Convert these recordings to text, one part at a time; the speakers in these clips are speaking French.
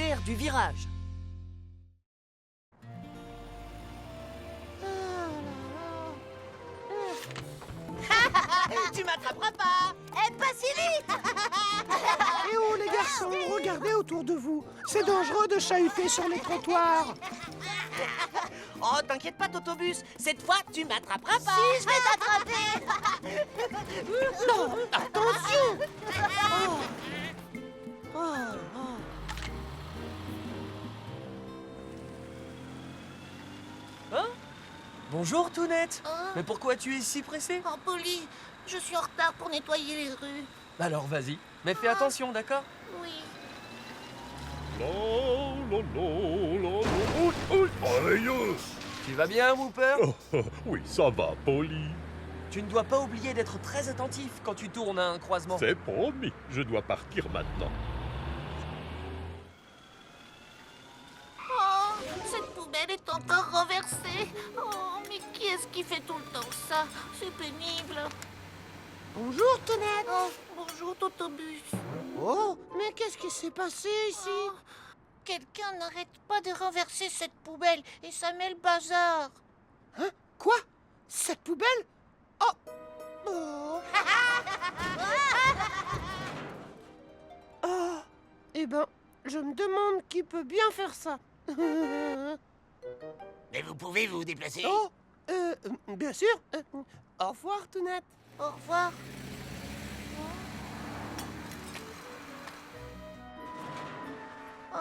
l'artère du virage. Tu m'attraperas pas. Pas si vite. Eh oh les garçons, regardez autour de vous. C'est dangereux de chahuter sur les trottoirs. Oh, t'inquiète pas, Totobus. Cette fois, tu m'attraperas pas. Si, je vais t'attraper. Non, attention. Hein? Bonjour, Tounette. Hein? Mais pourquoi tu es si pressé? Oh, Polly, je suis en retard pour nettoyer les rues. Alors vas-y, mais fais attention, d'accord? Oui. La, la, la, la, la. Ouh, aïe. Tu vas bien, Whooper? Oui, ça va, Polly. Tu ne dois pas oublier d'être très attentif quand tu tournes à un croisement. C'est promis, je dois partir maintenant. Oh, cette poubelle est encore renversée. Oh, mais qui est-ce qui fait tout le temps ça? C'est pénible. Bonjour Tounette. Oh, bonjour, Totobus. Oh, mais qu'est-ce qui s'est passé ici? Oh, quelqu'un n'arrête pas de renverser cette poubelle et ça met le bazar. Hein? Quoi? Cette poubelle? Oh! Oh! Oh! Eh ben, je me demande qui peut bien faire ça. Mais vous pouvez vous déplacer? Oh! Bien sûr. Au revoir, Tounette. Au revoir. Oh.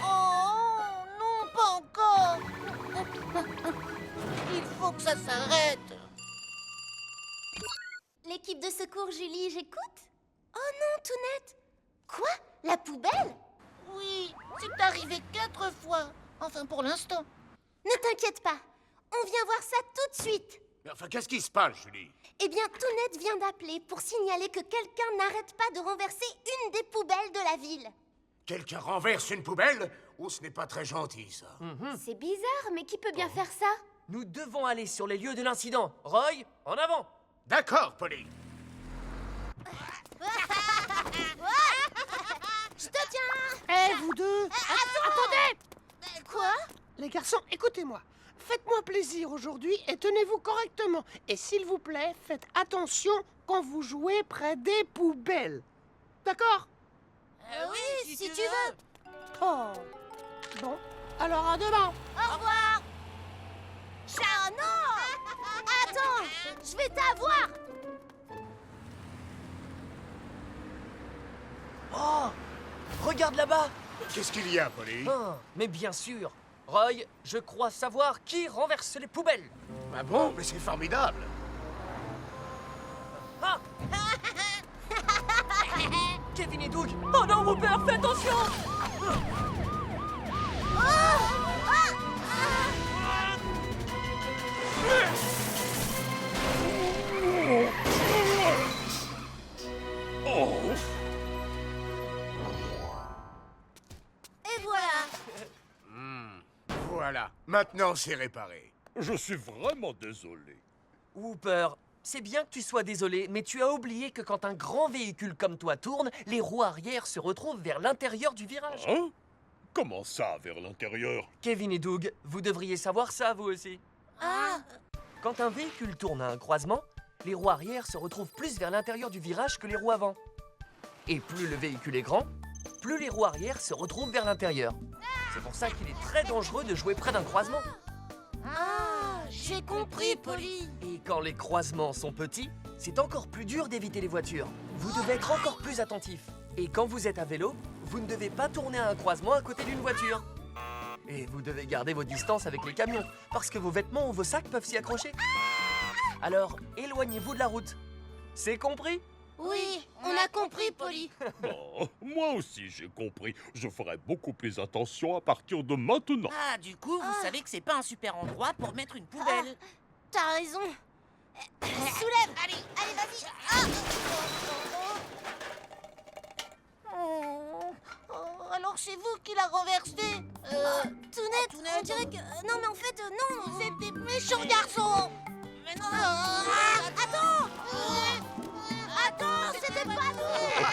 Oh non, pas encore. Il faut que ça s'arrête. L'équipe de secours, Julie, j'écoute? Oh non, Tounette! Quoi? La poubelle? Oui, c'est arrivé 4 fois. Enfin, pour l'instant. Ne t'inquiète pas, on vient voir ça tout de suite. Mais enfin, qu'est-ce qui se passe, Julie? Eh bien, Tounette vient d'appeler pour signaler que quelqu'un n'arrête pas de renverser une des poubelles de la ville. Quelqu'un renverse une poubelle? Oh, ce n'est pas très gentil, ça. C'est bizarre, mais qui peut bien faire ça? Nous devons aller sur les lieux de l'incident. Roy, en avant! D'accord, Polly. Je te tiens! Eh, vous deux! Attendez. Quoi? Les garçons, écoutez-moi. Faites-moi plaisir aujourd'hui et tenez-vous correctement. Et s'il vous plaît, faites attention quand vous jouez près des poubelles. D'accord? Oui, si tu veux. Oh. Bon, alors à demain. Au revoir. Ah non! Attends! Je vais t'avoir! Oh! Regarde là-bas! Qu'est-ce qu'il y a, Polly? Ah, mais bien sûr! Roy, je crois savoir qui renverse les poubelles! Ah bon? Mais c'est formidable. Ah! Kevin et Doug! Oh non, Whooper, fais attention! Oh, Et voilà. Voilà, maintenant c'est réparé. je suis vraiment désolé. Whooper, c'est bien que tu sois désolé, mais tu as oublié que quand un grand véhicule comme toi tourne, les roues arrière se retrouvent vers l'intérieur du virage. Hein? Comment ça, vers l'intérieur? Kevin et Doug, vous devriez savoir ça, vous aussi. Ah, Quand un véhicule tourne à un croisement, les roues arrière se retrouvent plus vers l'intérieur du virage que les roues avant. Et plus le véhicule est grand, plus les roues arrière se retrouvent vers l'intérieur. C'est pour ça qu'il est très dangereux de jouer près d'un croisement. j'ai compris, Polly. Et quand les croisements sont petits, c'est encore plus dur d'éviter les voitures. Vous devez être encore plus attentif. Et quand vous êtes à vélo, vous ne devez pas tourner à un croisement à côté d'une voiture. Et vous devez garder vos distances avec les camions, parce que vos vêtements ou vos sacs peuvent s'y accrocher. Alors, éloignez-vous de la route. C'est compris? Oui, on a compris, Polly. Oh, moi aussi j'ai compris. Je ferai beaucoup plus attention à partir de maintenant. Ah, du coup, vous savez que c'est pas un super endroit pour mettre une poubelle. T'as raison. Soulève! Allez, vas-y! Alors c'est vous qui l'a renversé. Tounette, on dirait que... Non, mais en fait, non! C'est des méchants garçons. Mais non, Attends! Attends, c'était pas nous!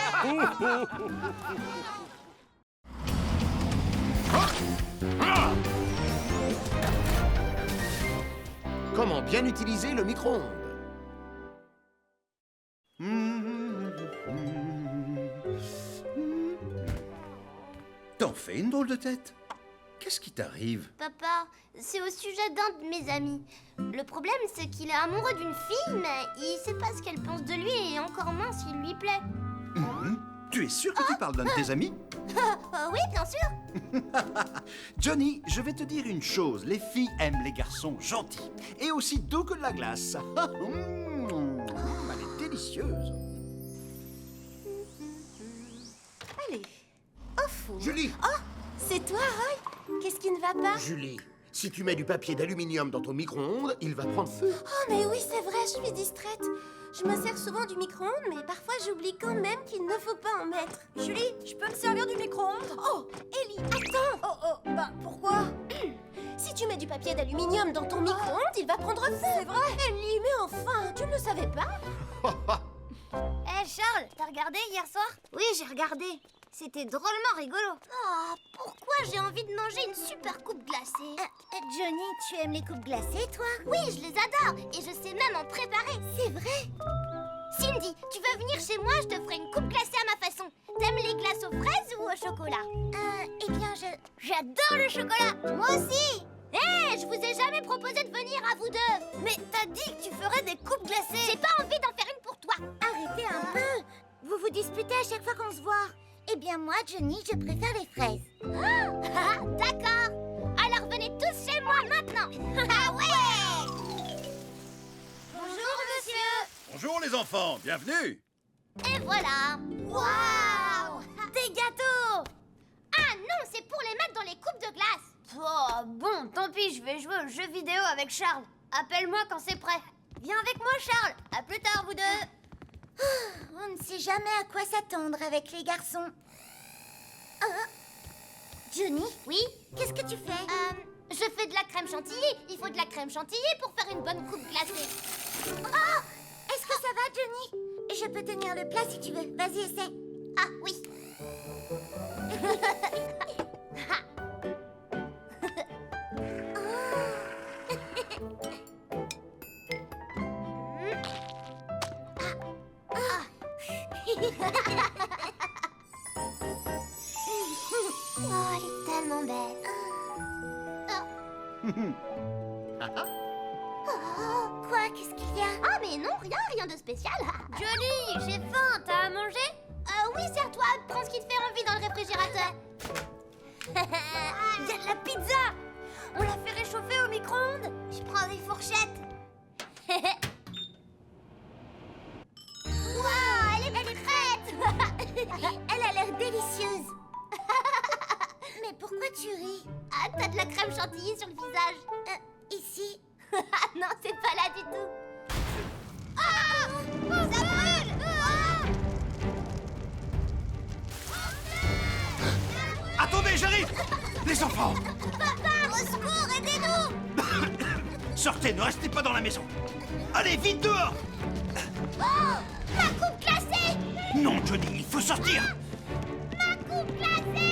Comment bien utiliser le micro-ondes? T'en fais une drôle de tête. Qu'est-ce qui t'arrive? Papa, c'est au sujet d'un de mes amis. Le problème, c'est qu'il est amoureux d'une fille, mais il sait pas ce qu'elle pense de lui et encore moins s'il lui plaît. Tu es sûr que tu parles d'un de tes amis? Oui, bien sûr. Johnny, je vais te dire une chose. Les filles aiment les garçons gentils. Et aussi doux que de la glace. Elle est délicieuse. Allez, au four. Julie! C'est toi, Roy? Qu'est-ce qui ne va pas? Julie, si tu mets du papier d'aluminium dans ton micro-ondes, il va prendre feu. Oh, mais oui, c'est vrai, je suis distraite. Je me sers souvent du micro-ondes, mais parfois j'oublie quand même qu'il ne faut pas en mettre. Julie, je peux me servir du micro-ondes? Oh, Ellie, attends! Bah, pourquoi? Si tu mets du papier d'aluminium dans ton micro-ondes, il va prendre feu. C'est vrai? Ellie, mais enfin, tu ne le savais pas? Charles, t'as regardé hier soir? Oui, j'ai regardé. C'était drôlement rigolo. Oh, pourquoi j'ai envie de manger une super coupe glacée? Johnny, tu aimes les coupes glacées, toi? Oui, je les adore et je sais même en préparer. C'est vrai? Cindy, tu veux venir chez moi? Je te ferai une coupe glacée à ma façon. T'aimes les glaces aux fraises ou au chocolat? Eh bien, j'adore le chocolat. Moi aussi. Hé, je vous ai jamais proposé de venir à vous deux. Mais t'as dit que tu ferais des coupes glacées. J'ai pas envie d'en faire une pour toi. Arrêtez un peu. Vous vous disputez à chaque fois qu'on se voit. Eh bien moi, Johnny, je préfère les fraises. Ah, d'accord. Alors venez tous chez moi maintenant. Ah ouais. Bonjour, monsieur. Bonjour les enfants, bienvenue. Et voilà. Waouh. Des gâteaux. Ah non, c'est pour les mettre dans les coupes de glace. Oh, bon, tant pis, je vais jouer au jeu vidéo avec Charles. Appelle-moi quand c'est prêt. Viens avec moi, Charles. À plus tard, vous deux. On ne sait jamais à quoi s'attendre avec les garçons. Johnny? Oui? Qu'est-ce que tu fais? Je fais de la crème chantilly. Il faut de la crème chantilly pour faire une bonne coupe glacée. Oh! Est-ce que ça va, Johnny? Je peux tenir le plat si tu veux. Vas-y, essaie. Ah, oui. Oh, elle est tellement belle. Oh, quoi? Qu'est-ce qu'il y a? Ah, mais non, rien de spécial. Johnny, j'ai faim. T'as à manger? Oui, sers-toi. Prends ce qui te fait envie dans le réfrigérateur. Il y a de la pizza. On l'a fait réchauffer au micro-ondes. Je prends des fourchettes. Waouh, elle est prête. Elle a l'air délicieuse. Mais pourquoi tu ris? Ah, t'as de la crème chantilly sur le visage. Ici? Non, c'est pas là du tout. Ah! Ça brûle! Attendez, j'arrive. Les enfants, Papa, au secours, aidez-nous! sortez, ne restez pas dans la maison. Allez, vite dehors. Oh! Ma coupe glacée! Non, Johnny, il faut sortir. Ma coupe glacée!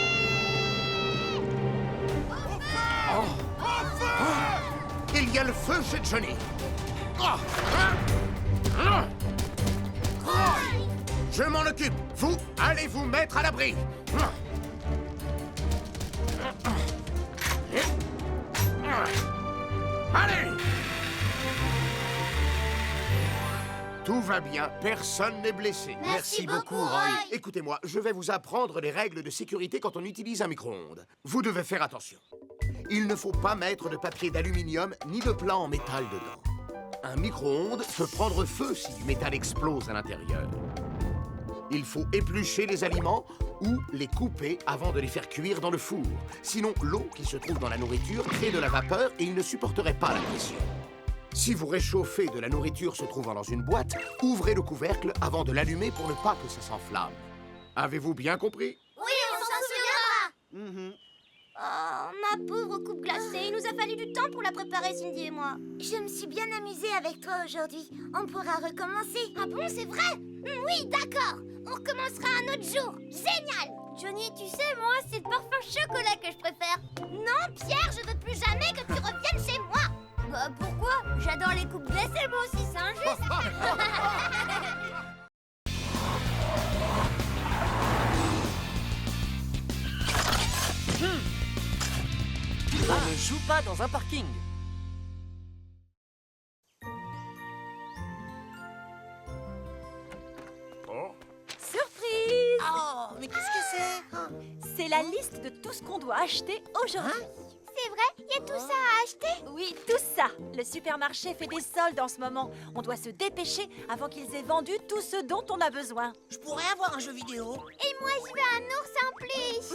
Il y a le feu chez Johnny. Je m'en occupe. Vous, allez vous mettre à l'abri. Allez! Tout va bien, personne n'est blessé. Merci beaucoup, Roy. Écoutez-moi, je vais vous apprendre les règles de sécurité quand on utilise un micro-ondes. Vous devez faire attention. Il ne faut pas mettre de papier d'aluminium ni de plat en métal dedans. Un micro-ondes peut prendre feu si du métal explose à l'intérieur. Il faut éplucher les aliments ou les couper avant de les faire cuire dans le four. Sinon, l'eau qui se trouve dans la nourriture crée de la vapeur et il ne supporterait pas la pression. Si vous réchauffez de la nourriture se trouvant dans une boîte, ouvrez le couvercle avant de l'allumer pour ne pas que ça s'enflamme. Avez-vous bien compris? Oui, on s'en souviendra. Oh, ma pauvre coupe glacée, il nous a fallu du temps pour la préparer, Cindy et moi. Je me suis bien amusée avec toi aujourd'hui. On pourra recommencer. Ah bon, c'est vrai? Oui, d'accord. On recommencera un autre jour. Génial. Johnny, tu sais, moi, c'est le parfum chocolat que je préfère. Non, Pierre, je veux plus jamais que tu reviennes chez moi. Bah, pourquoi? J'adore les coupes glacées, moi aussi, c'est injuste. On ne joue pas dans un parking. Surprise! Oh, mais qu'est-ce que c'est? C'est la liste de tout ce qu'on doit acheter aujourd'hui. C'est vrai? Il y a tout ça à acheter? Oui, tout ça. Le supermarché fait des soldes en ce moment. On doit se dépêcher avant qu'ils aient vendu tout ce dont on a besoin. Je pourrais avoir un jeu vidéo. Et moi, je veux un ours en plus.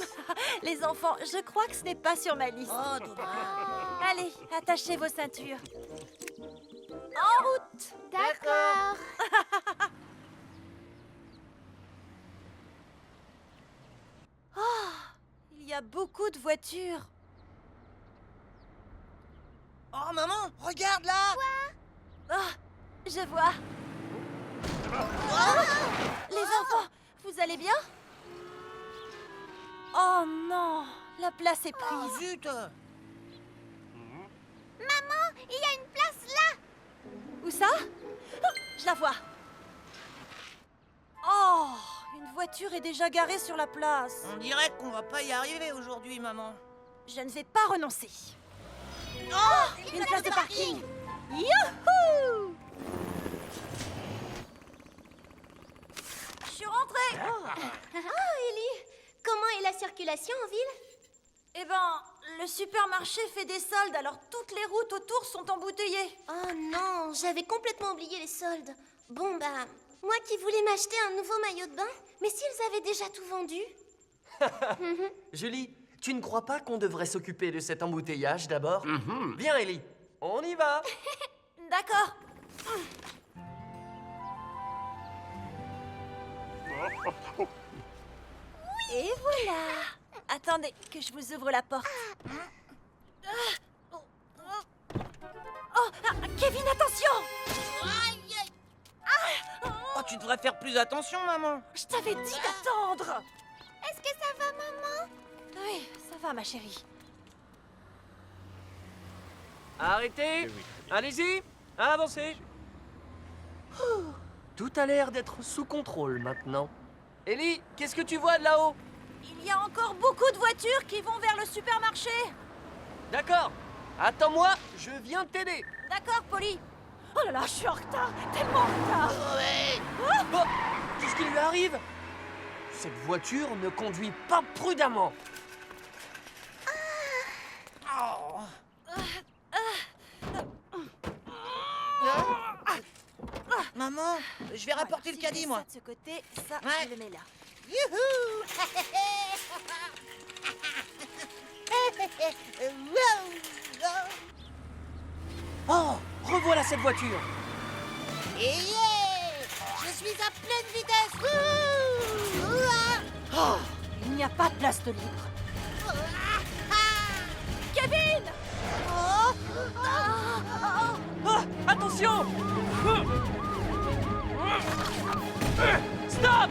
Les enfants, je crois que ce n'est pas sur ma liste. Oh, dommage. Allez, attachez vos ceintures. En route! D'accord. Il y a beaucoup de voitures. Oh, maman, regarde là. Ah, je vois. Les enfants, vous allez bien? Oh non, la place est Oh, prise. zut. Maman, il y a une place là. Où ça? Oh, je la vois. Oh, une voiture est déjà garée sur la place. On dirait qu'on va pas y arriver aujourd'hui, maman. Je ne vais pas renoncer. Oh, une place de parking. Youhou! Je suis rentrée. Oh, Ellie, comment est la circulation en ville? Eh ben, le supermarché fait des soldes, alors toutes les routes autour sont embouteillées. Oh non, j'avais complètement oublié les soldes. Bon, bah, moi qui voulais m'acheter un nouveau maillot de bain, mais s'ils avaient déjà tout vendu? Julie, tu ne crois pas qu'on devrait s'occuper de cet embouteillage d'abord? Viens, Ellie, on y va. D'accord. Et voilà. Attendez, que je vous ouvre la porte. Oh, Kevin, attention! Oh, tu devrais faire plus attention, maman. Je t'avais dit d'attendre. Est-ce que ça va, maman? Oui, ça va, ma chérie. Arrêtez. Allez-y, avancez. Tout a l'air d'être sous contrôle maintenant. Ellie, qu'est-ce que tu vois de là-haut? Il y a encore beaucoup de voitures qui vont vers le supermarché. D'accord. Attends-moi, je viens t'aider. D'accord, Polly. Oh là là, je suis en retard, tellement en retard. Oh, qu'est-ce qui lui arrive? Cette voiture ne conduit pas prudemment. Oh. Maman, je vais rapporter le Si caddie, je mets moi. Ça de ce côté, ça, Ouais. je le mets là. Youhou. Oh, revoilà cette voiture. Et yeah, je suis à pleine vitesse. Oh, il n'y a pas de place de libre. Kevin! Oh, attention. Stop.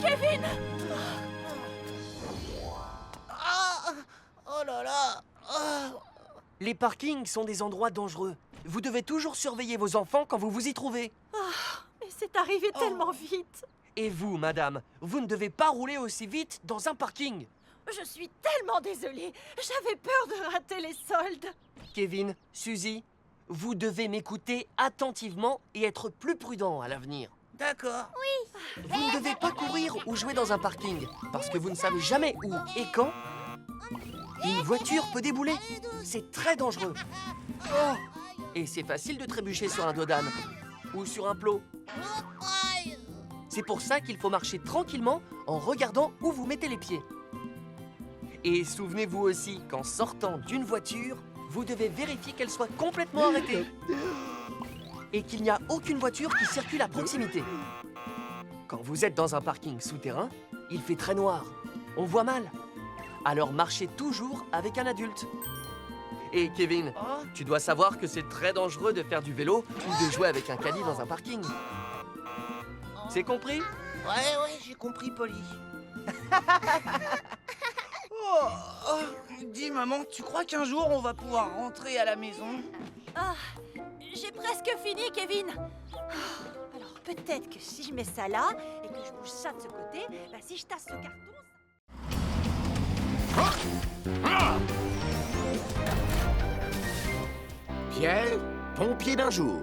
Kevin! Oh là là. Oh. Les parkings sont des endroits dangereux. Vous devez toujours surveiller vos enfants quand vous vous y trouvez. Mais c'est arrivé tellement vite. Et vous, madame, vous ne devez pas rouler aussi vite dans un parking. Je suis tellement désolée. J'avais peur de rater les soldes. Kevin, Suzy, vous devez m'écouter attentivement et être plus prudent à l'avenir. D'accord. Vous ne devez pas courir ou jouer dans un parking, parce que vous ne savez jamais où et quand une voiture peut débouler. C'est très dangereux. Oh, et c'est facile de trébucher sur un dos d'âne ou sur un plot. C'est pour ça qu'il faut marcher tranquillement en regardant où vous mettez les pieds. Et souvenez-vous aussi qu'en sortant d'une voiture, vous devez vérifier qu'elle soit complètement arrêtée et qu'il n'y a aucune voiture qui circule à proximité. Quand vous êtes dans un parking souterrain, il fait très noir. On voit mal. Alors marchez toujours avec un adulte. Et Kevin, tu dois savoir que c'est très dangereux de faire du vélo ou de jouer avec un caddie dans un parking. C'est compris? Ouais, j'ai compris, Polly. Dis maman, tu crois qu'un jour on va pouvoir rentrer à la maison? Ah, j'ai presque fini, Kevin. Alors peut-être que si je mets ça là et que je bouge ça de ce côté, bah, si je tasse ce carton... Pierre, pompier d'un jour.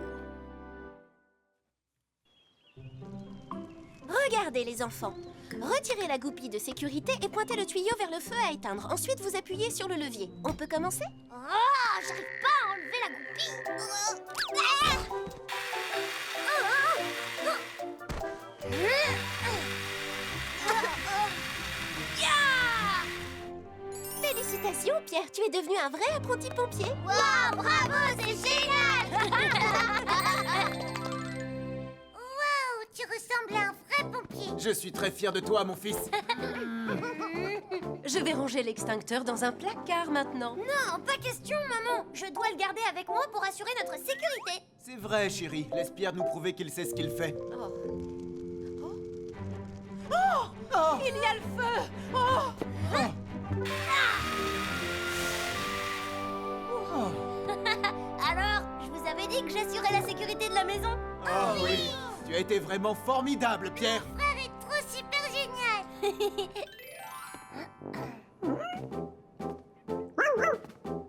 Regardez les enfants. Retirez la goupille de sécurité et pointez le tuyau vers le feu à éteindre. Ensuite, vous appuyez sur le levier. On peut commencer? Oh, j'arrive pas à enlever la goupille. Félicitations, Pierre, tu es devenu un vrai apprenti pompier. Wow, bravo, c'est génial. Wow, tu ressembles à un vrai pompier. Je suis très fier de toi, mon fils. Je vais ranger l'extincteur dans un placard maintenant. Non, pas question, maman. Je dois le garder avec moi pour assurer notre sécurité. C'est vrai, chérie. Laisse Pierre nous prouver qu'il sait ce qu'il fait. Il y a le feu! Alors, je vous avais dit que j'assurais la sécurité de la maison. Oh oui. Tu as été vraiment formidable, Pierre. Frère est trop super génial.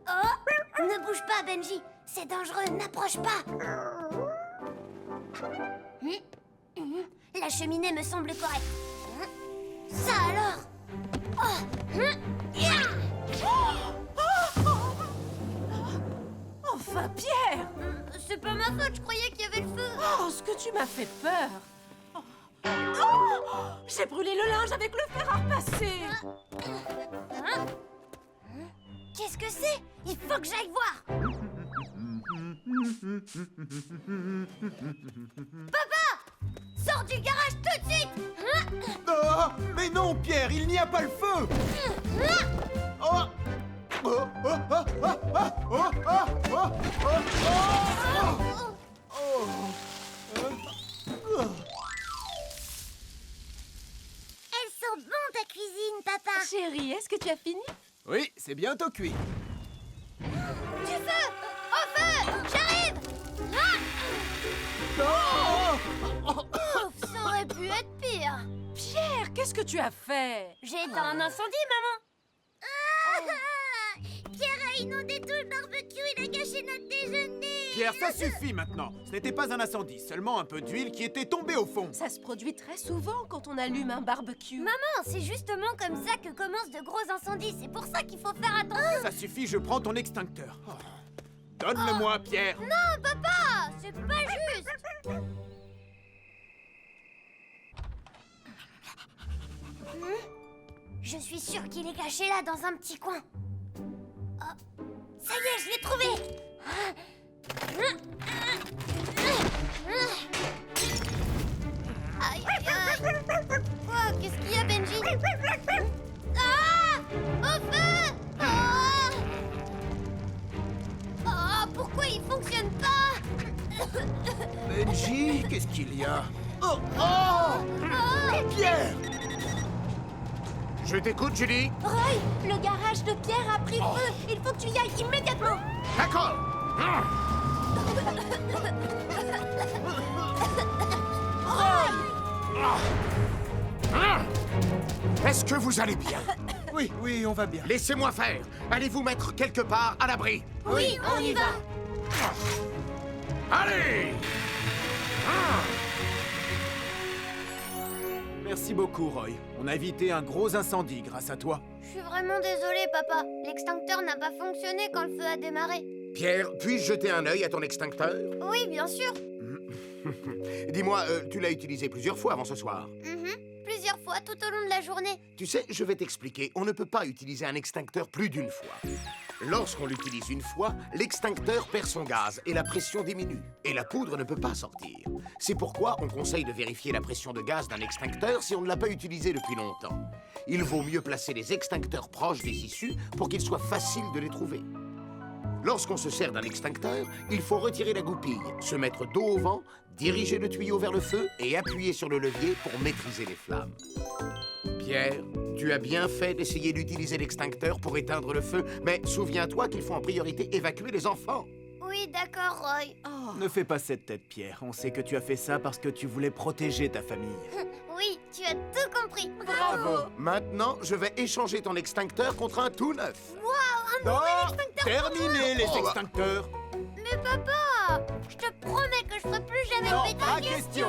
Oh, ne bouge pas, Benji. C'est dangereux, n'approche pas. La cheminée me semble correcte. Ça alors? Enfin, Pierre! C'est pas ma faute, je croyais qu'il y avait le feu. Oh, ce que tu m'as fait peur! Oh, j'ai brûlé le linge avec le fer à repasser! Qu'est-ce que c'est? Il faut que j'aille voir. Papa! Sors du garage tout de suite! Oh, mais non, Pierre, il n'y a pas le feu. Oh. Oh, oh, oh, oh, oh, oh, oh, oh, Elles sont bonnes ta cuisine, papa. Chérie, est-ce que tu as fini? Oui, c'est bientôt cuit. Du feu! Au feu! J'arrive! Ouf, ça aurait pu être pire. Pierre, qu'est-ce que tu as fait? J'ai éteint un incendie, maman. Pierre a inondé tout le barbecue, il a gâché notre déjeuner. Pierre, ça suffit maintenant. Ce n'était pas un incendie, seulement un peu d'huile qui était tombée au fond. Ça se produit très souvent quand on allume un barbecue. Maman, c'est justement comme ça que commencent de gros incendies. C'est pour ça qu'il faut faire attention. Ça suffit, je prends ton extincteur. Oh. Donne-le-moi, Pierre. Non, papa, c'est pas juste. Je suis sûre qu'il est caché là dans un petit coin. Oh, ça y est, je l'ai trouvé. Aïe, aïe, aïe. Oh, qu'est-ce qu'il y a, Benji? Ah! Au feu! Ah! Oh, pourquoi il fonctionne pas? Benji, qu'est-ce qu'il y a? Oh, oh! Pierre! Je t'écoute, Julie. Roy, le garage de Pierre a pris feu. Il faut que tu y ailles immédiatement. D'accord. Est-ce que vous allez bien? Oui, oui, on va bien. Laissez-moi faire. Allez vous mettre quelque part à l'abri. Oui, on y va. Allez! Merci beaucoup, Roy. On a évité un gros incendie grâce à toi. Je suis vraiment désolée, papa. L'extincteur n'a pas fonctionné quand le feu a démarré. Pierre, puis-je jeter un œil à ton extincteur? Oui, bien sûr. Dis-moi, tu l'as utilisé plusieurs fois avant ce soir. Plusieurs fois tout au long de la journée. Tu sais, je vais t'expliquer. On ne peut pas utiliser un extincteur plus d'une fois. Lorsqu'on l'utilise une fois, l'extincteur perd son gaz et la pression diminue. Et la poudre ne peut pas sortir. C'est pourquoi on conseille de vérifier la pression de gaz d'un extincteur si on ne l'a pas utilisé depuis longtemps. Il vaut mieux placer les extincteurs proches des issues pour qu'il soit facile de les trouver. Lorsqu'on se sert d'un extincteur, il faut retirer la goupille, se mettre dos au vent, diriger le tuyau vers le feu et appuyer sur le levier pour maîtriser les flammes. Pierre, tu as bien fait d'essayer d'utiliser l'extincteur pour éteindre le feu, mais souviens-toi qu'il faut en priorité évacuer les enfants. Oui, d'accord, Roy. Ne fais pas cette tête, Pierre. On sait que tu as fait ça parce que tu voulais protéger ta famille. Oui, tu as tout compris. Bravo. Maintenant, je vais échanger ton extincteur contre un tout neuf. Waouh, un nouvel extincteur. Terminez les Oh, bah. extincteurs. Mais papa, je te promets que je ferai plus jamais Non, de bêtises. pas question.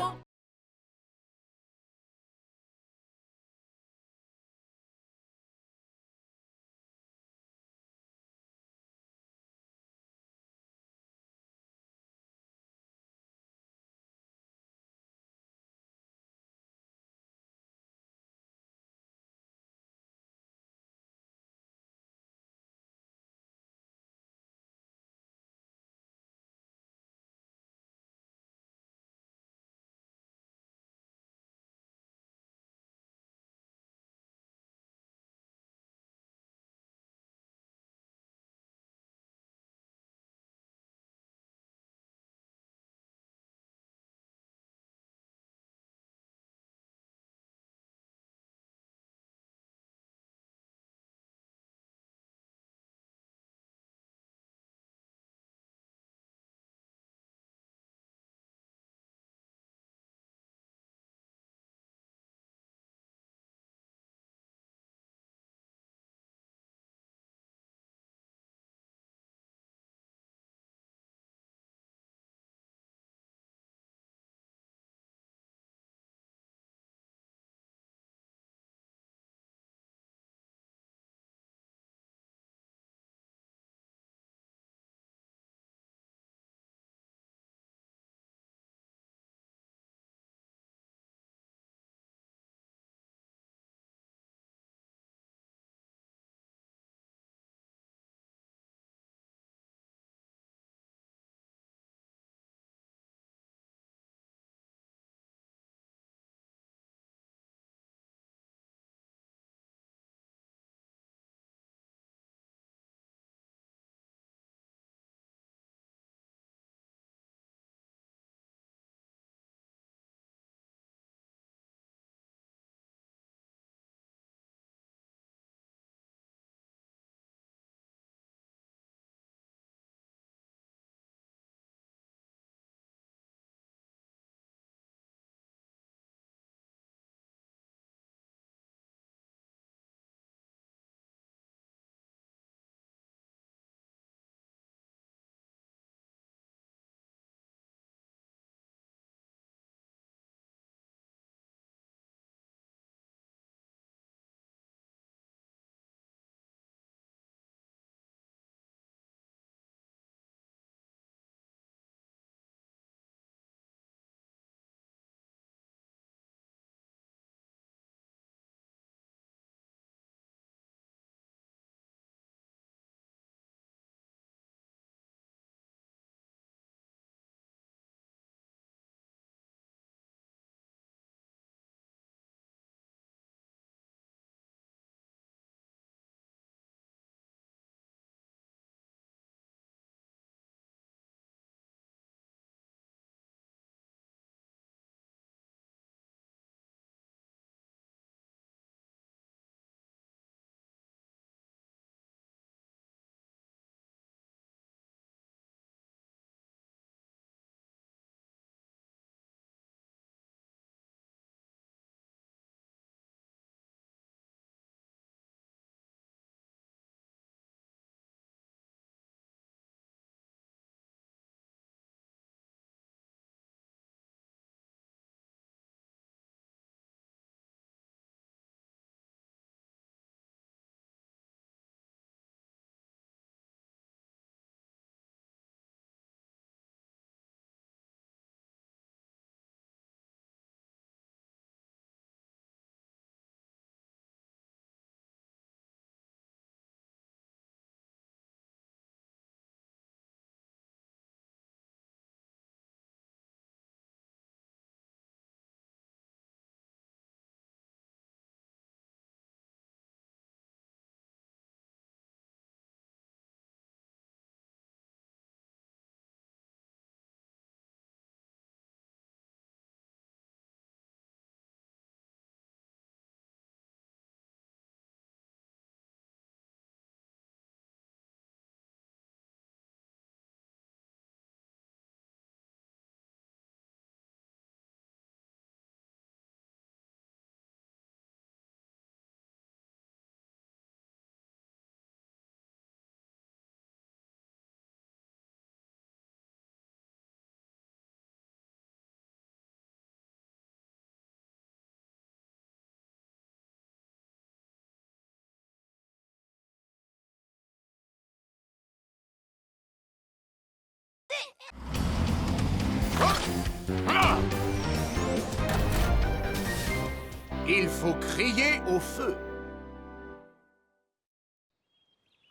Il faut crier au feu.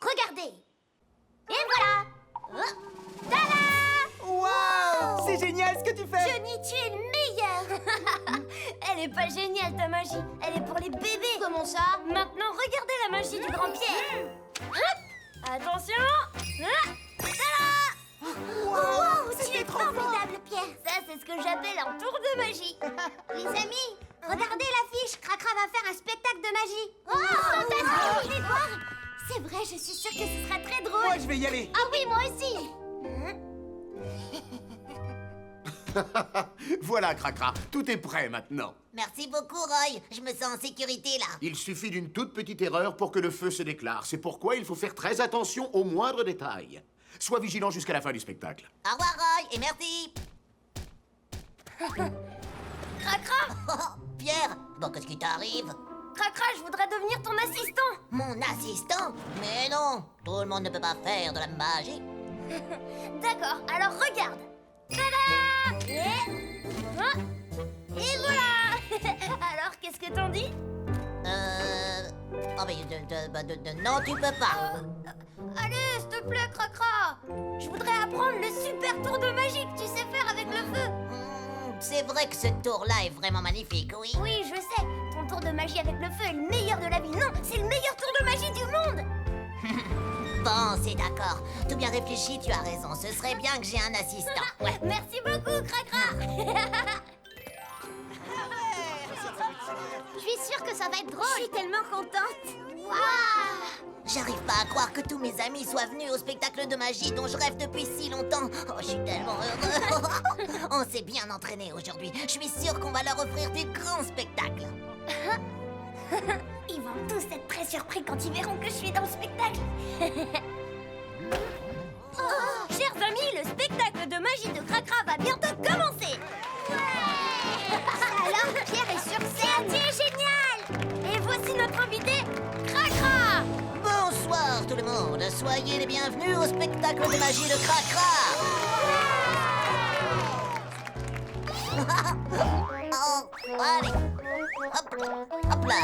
Regardez. Et voilà. Oh, tada! Waouh! C'est génial ce que tu fais! Johnny, tu es le meilleur. Elle est pas géniale ta magie. Elle est pour les bébés. Comment ça? Maintenant, regardez la magie du grand Pierre. Hop. Attention. Tada! Wow, tu es formidable, Pierre. Ça, c'est ce que j'appelle un tour de magie. Les amis, regardez l'affiche. Cracra va faire un spectacle de magie. Oh, fantastique! Vous voulez voir? C'est vrai, je suis sûre que ce sera très drôle. Moi, je vais y aller. Ah oui, moi aussi. Voilà, Cracra, tout est prêt maintenant. Merci beaucoup, Roy. Je me sens en sécurité, là. Il suffit d'une toute petite erreur pour que le feu se déclare. C'est pourquoi il faut faire très attention aux moindres détails. Sois vigilant jusqu'à la fin du spectacle. Au revoir, Roy, et merci. Cracra! Oh, Pierre, bon, qu'est-ce qui t'arrive? Cracra, je voudrais devenir ton assistant. Mon assistant? Mais non, tout le monde ne peut pas faire de la magie. D'accord, alors regarde. Tada! Et voilà. Alors, qu'est-ce que t'en dis? Oh, mais non, tu peux pas. Allez, s'il te plaît, Cracra. Je voudrais apprendre le super tour de magie que tu sais faire avec le feu. C'est vrai que ce tour-là est vraiment magnifique, oui. Oui, je sais. Ton tour de magie avec le feu est le meilleur de la ville. Non, c'est le meilleur tour de magie du monde. Bon, c'est d'accord. Tout bien réfléchi, tu as raison. Ce serait bien que j'ai un assistant. Ouais. Merci beaucoup, Cracra. Je suis sûre que ça va être drôle. Je suis tellement contente. Waouh! J'arrive pas à croire que tous mes amis soient venus au spectacle de magie dont je rêve depuis si longtemps. Oh, je suis tellement heureux. On s'est bien entraîné aujourd'hui. Je suis sûre qu'on va leur offrir du grand spectacle. Ils vont tous être très surpris quand ils verront que je suis dans le spectacle. Chers amis, le spectacle de magie de Cracra va bientôt commencer. Alors, Pierre est sur scène. C'est génial. Et voici notre invité, Cracra. Bonsoir tout le monde. Soyez les bienvenus au spectacle de magie de Cracra. Oh, allez. Hop, hop là.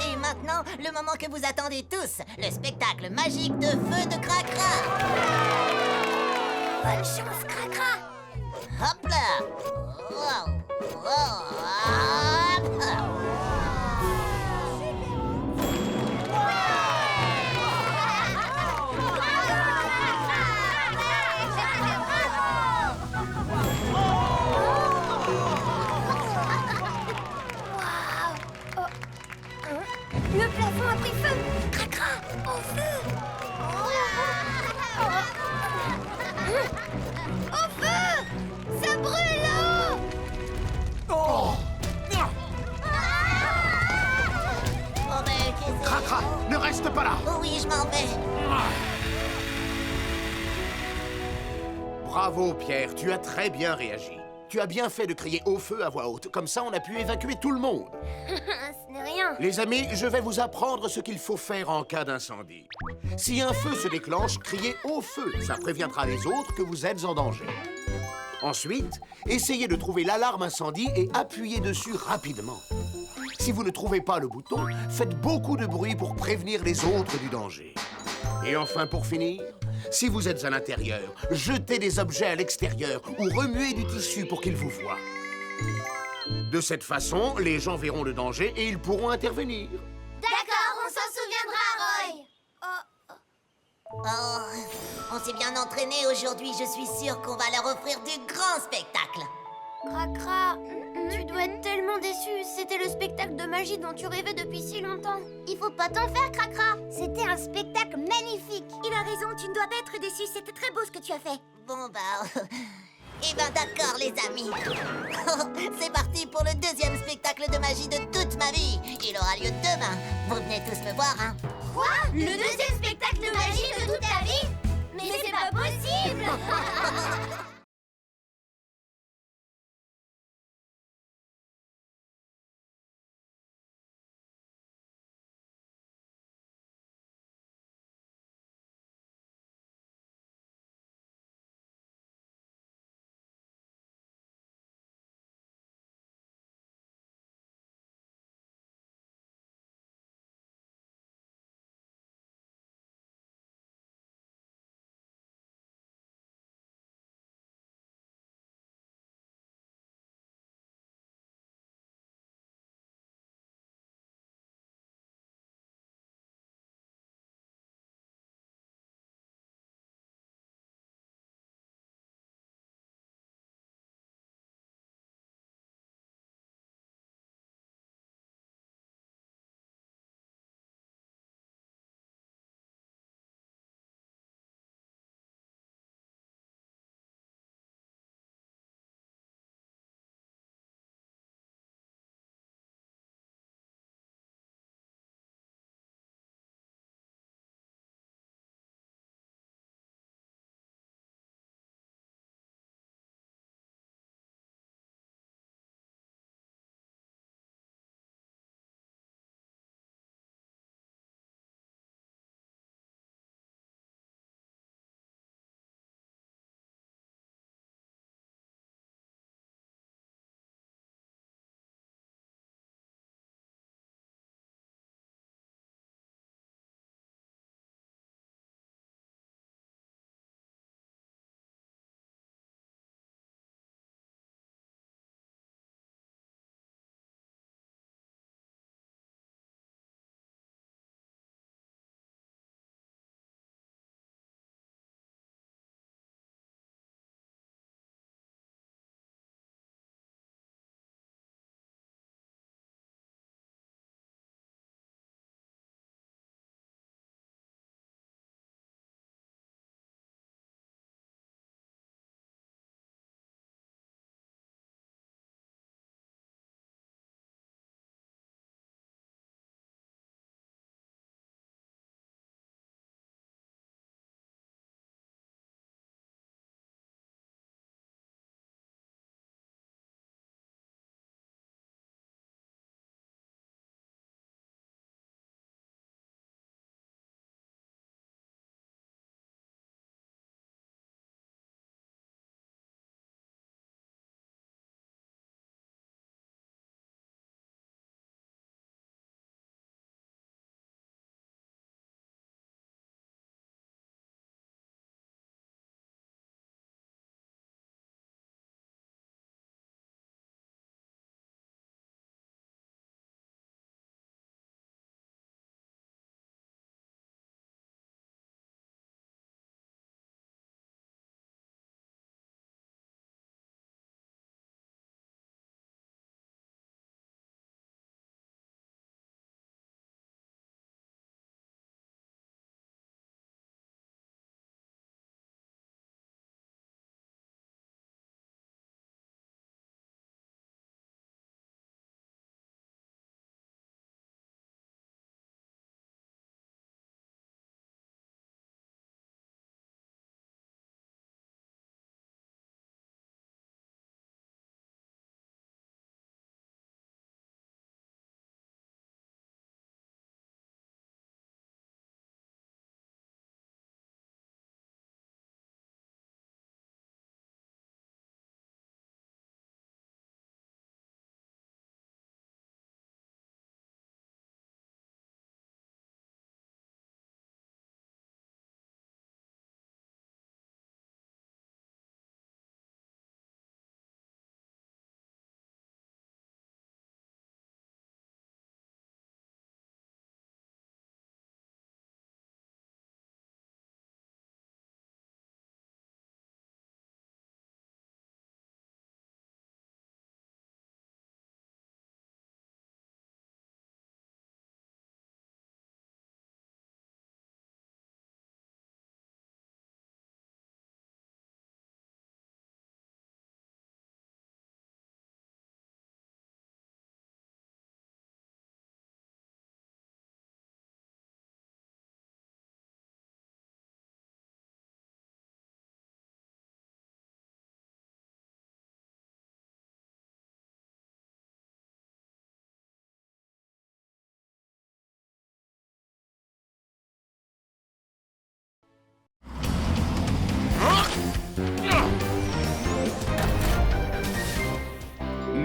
Et maintenant, le moment que vous attendez tous, le spectacle magique de feu de Cracra. Bonne chance, Cracra. Hop là. Wow. Oh, hop. Le plafond a pris feu. Cracra, au feu. Au feu. Ça brûle. Oh! Oh, mais qu'est-ce que... Cracra, ne reste pas là! Oui, je m'en vais. Bravo, Pierre, tu as très bien réagi. Tu as bien fait de crier au feu à voix haute. Comme ça, on a pu évacuer tout le monde. Ce n'est rien. Les amis, je vais vous apprendre ce qu'il faut faire en cas d'incendie. Si un feu se déclenche, criez au feu. Ça préviendra les autres que vous êtes en danger. Ensuite, essayez de trouver l'alarme incendie et appuyez dessus rapidement. Si vous ne trouvez pas le bouton, faites beaucoup de bruit pour prévenir les autres du danger. Et enfin, pour finir, si vous êtes à l'intérieur, jetez des objets à l'extérieur ou remuez du tissu pour qu'ils vous voient. De cette façon, les gens verront le danger et ils pourront intervenir. D'accord, on s'en souviendra, Roy. Oh, on s'est bien entraîné aujourd'hui. Je suis sûre qu'on va leur offrir du grand spectacle. Cracra, tu dois être tellement déçu. C'était le spectacle de magie dont tu rêvais depuis si longtemps. Il faut pas t'en faire, Cracra. C'était un spectacle magnifique. Il a raison, tu ne dois pas être déçu. C'était très beau ce que tu as fait. Bon, bah... Eh ben d'accord les amis. C'est parti pour le deuxième spectacle de magie de toute ma vie. Il aura lieu demain. Vous venez tous me voir, hein? Quoi? Le deuxième spectacle de magie de toute ta vie? Mais c'est pas possible!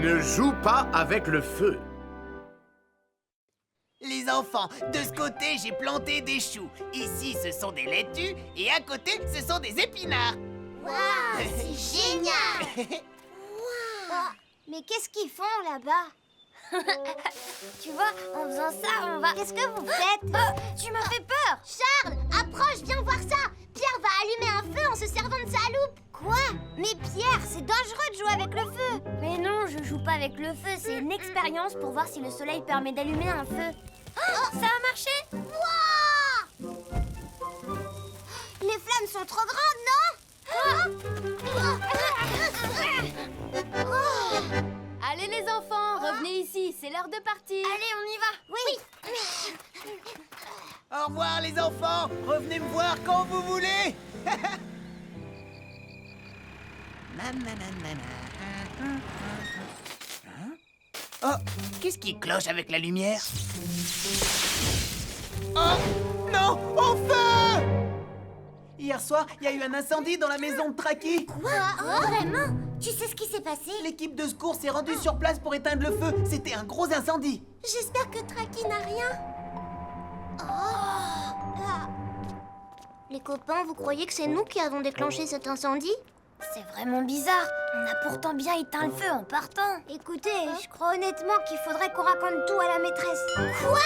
ne joue pas avec le feu. Les enfants, de ce côté, j'ai planté des choux. Ici, ce sont des laitues. Et à côté, ce sont des épinards. Waouh, c'est génial. Oh, mais qu'est-ce qu'ils font là-bas? Tu vois, en faisant ça, on va... Qu'est-ce que vous faites? Oh, tu m'as fait peur. Charles, approche, viens voir ça. Pierre va allumer un feu en se servant de sa loupe. Quoi? Mais Pierre, c'est dangereux de jouer avec le feu. Mais non, je joue pas avec le feu. C'est une expérience pour voir si le soleil permet d'allumer un feu. Oh, ça a marché? Wow! Les flammes sont trop grandes, non? Allez les enfants, revenez ici, c'est l'heure de partir. Allez, on y va. Oui. Au revoir, les enfants. Revenez me voir quand vous voulez. Oh, qu'est-ce qui cloche avec la lumière? Oh, non, au feu! Hier soir, il y a eu un incendie dans la maison de Traki. Quoi? Vraiment? Tu sais ce qui s'est passé? L'équipe de secours s'est rendue sur place pour éteindre le feu. C'était un gros incendie. J'espère que Traki n'a rien. Les copains, vous croyez que c'est nous qui avons déclenché cet incendie? C'est vraiment bizarre. On a pourtant bien éteint le feu en partant. Écoutez, je crois honnêtement qu'il faudrait qu'on raconte tout à la maîtresse. Quoi?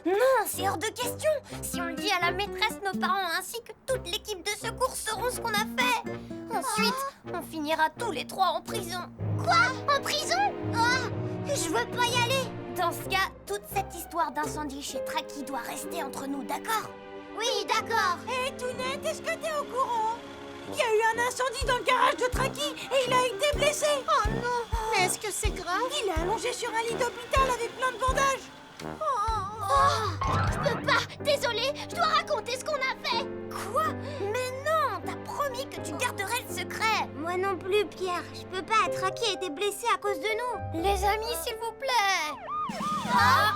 Non, c'est hors de question. Si on le dit à la maîtresse, nos parents ainsi que toute l'équipe de secours sauront ce qu'on a fait. Ensuite, on finira tous les trois en prison. Quoi? En prison? Oh, je veux pas y aller. Dans ce cas, toute cette histoire d'incendie chez Traki doit rester entre nous, d'accord? Oui, d'accord. Hé, Tounette, est-ce que t'es au courant? Il y a eu un incendie dans le garage de Traki et il a été blessé. Oh non! Mais est-ce que c'est grave? Il est allongé sur un lit d'hôpital avec plein de bandages. Oh, je peux pas. Désolée, je dois raconter ce qu'on a fait. Quoi? Mais non, t'as promis que tu garderais le secret. Moi non plus, Pierre. Je peux pas. Traki a été blessé à cause de nous. Les amis, s'il vous plaît. Ah!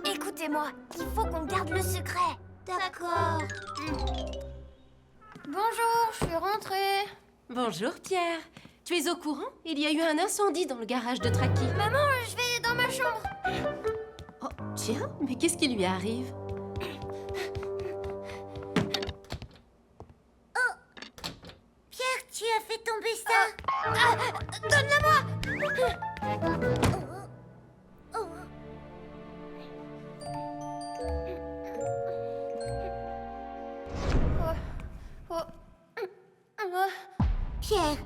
Écoutez-moi, il faut qu'on garde le secret. D'accord. Bonjour, je suis rentrée. Bonjour Pierre. Tu es au courant? Il y a eu un incendie dans le garage de Traki. Maman, je vais dans ma chambre. Oh, tiens, mais qu'est-ce qui lui arrive? Pierre, tu as fait tomber ça. Donne-la-moi. Pierre,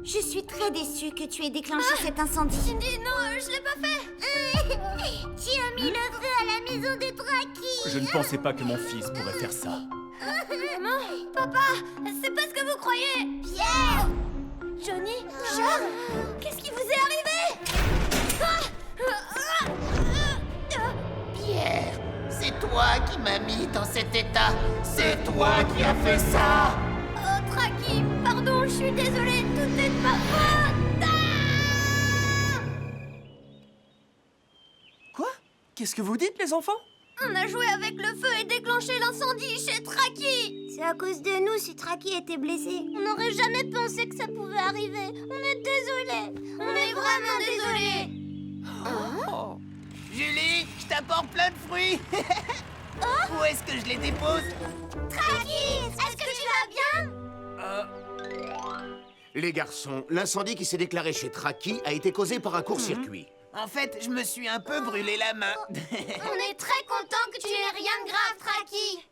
je suis très déçue que tu aies déclenché cet incendie. Cindy, non, je l'ai pas fait. Tu as mis le feu à la maison de Traki. Je ne pensais pas que mon fils pourrait faire ça. Maman, papa, c'est pas ce que vous croyez. Pierre, Johnny, Charles, qu'est-ce qui vous est arrivé? Pierre, c'est toi qui m'as mis dans cet état. C'est toi qui as fait ça. Oh, Traki, pardon, je suis désolée, tout est de ma faute. Quoi? Qu'est-ce que vous dites, les enfants? On a joué avec le feu et déclenché l'incendie chez Traki. C'est à cause de nous si Traki était blessé. On n'aurait jamais pensé que ça pouvait arriver. On est désolés. On est vraiment désolés. Oh. Julie, je t'apporte plein de fruits. Où est-ce que je les dépose? Traki, est-ce que tu vas bien? Les garçons, l'incendie qui s'est déclaré chez Traki a été causé par un court-circuit. En fait, je me suis un peu brûlé la main. On est très contents que tu n'aies rien de grave, Traki.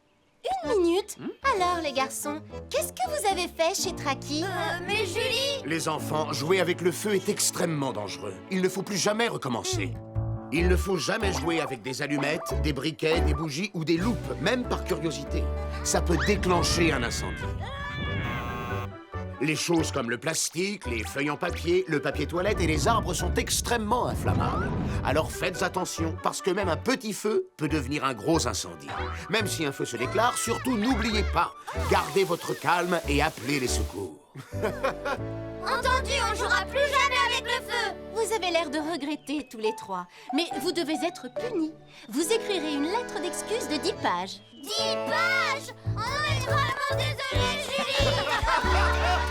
Une minute. Alors les garçons, qu'est-ce que vous avez fait chez Traki? Mais Julie... Les enfants, jouer avec le feu est extrêmement dangereux. Il ne faut plus jamais recommencer. Il ne faut jamais jouer avec des allumettes, des briquets, des bougies ou des loupes, même par curiosité. Ça peut déclencher un incendie. Les choses comme le plastique, les feuilles en papier, le papier toilette et les arbres sont extrêmement inflammables. Alors faites attention, parce que même un petit feu peut devenir un gros incendie. Même si un feu se déclare, surtout n'oubliez pas, gardez votre calme et appelez les secours. Entendu, on jouera plus jamais avec le feu. Vous avez l'air de regretter tous les trois, mais vous devez être punis. Vous écrirez une lettre d'excuse de 10 pages. 10 pages. Oh, vraiment désolée, Julie.